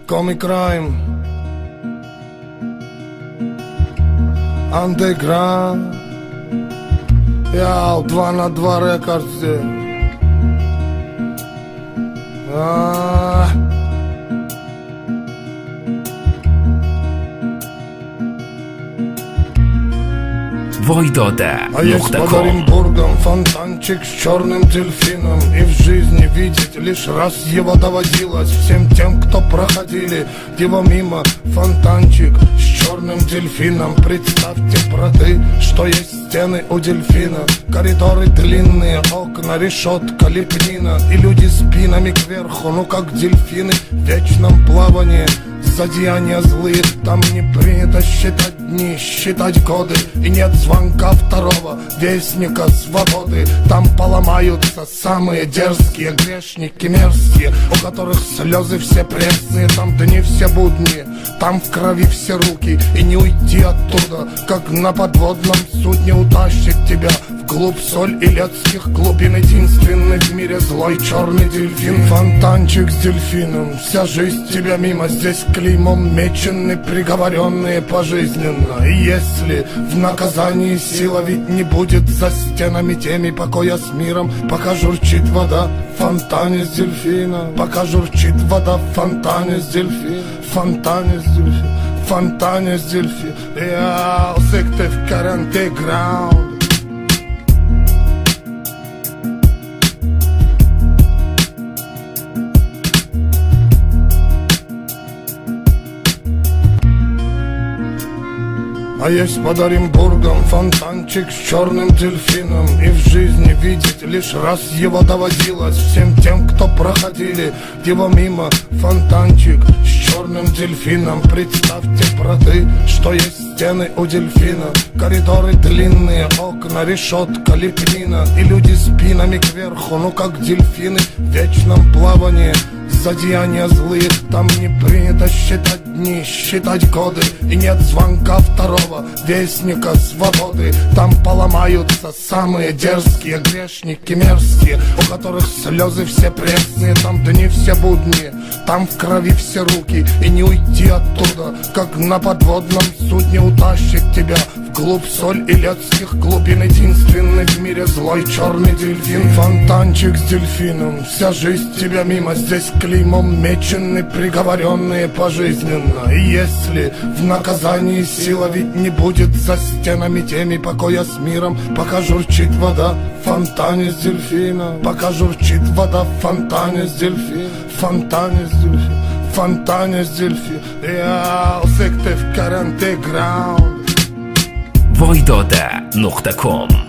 Comic Crime, Underground, Яу, 2 на 2 рекордс. Войдота. А есть под Оренбургом фонтанчик с черным дельфином. И в жизни видеть лишь раз его доводилось всем тем, кто проходили его мимо. Фонтанчик с черным дельфином. Представьте, браты, что есть стены у дельфина. Коридоры длинные, окна, решетка, лепнина. И люди спинами кверху, ну как дельфины в вечном плавании. Зодеяния злые, там не принято считать дни, считать годы. И нет звонка второго вестника свободы. Там поломаются самые дерзкие грешники мерзкие, у которых слезы все пресные. Там дни все будни, там в крови все руки. И не уйти оттуда, как на подводном судне. Утащит тебя вглубь соль и летских глубин. Единственный в мире злой черный дельфин. Фонтанчик с дельфином, вся жизнь тебя мимо. Здесь клеймом мечены приговоренные пожизненно. И если в наказании сила ведь не будет за стенами теми покоя с миром, пока журчит вода в фонтане с дельфина. Пока журчит вода в фонтане с дельфина. Фонтане с дельфина. Фонтане с дельфина. Я секте в каранте граунд. А есть под Оренбургом фонтанчик с черным дельфином. И в жизни видеть лишь раз его доводилось всем тем, кто проходили его мимо. Фонтанчик с черным дельфином. Представьте, браты, что есть стены у дельфина. Коридоры длинные, окна, решетка, лепнина. И люди спинами кверху, ну как дельфины в вечном плавании. Зодеяния злые, там не принято считать дни, считать годы. И нет звонка второго вестника свободы. Там поломаются самые дерзкие грешники мерзкие, у которых слезы все пресные. Там дни все будни, там в крови все руки. И не уйти оттуда, как на подводном судне. Утащит тебя вглубь соль и летских глубин. Единственный в мире злой черный дельфин. Фонтанчик с дельфином, вся жизнь тебя мимо. Здесь клеймом мечены приговоренные пожизненно. И если в наказании сила ведь не будет за стенами теми покоя с миром, пока журчит вода в фонтане с дельфина. Пока журчит вода в фонтане с дельфина. Фонтане с дельфина. Фонтане с дельфина. Я секте в каранте граунд. Войдота.com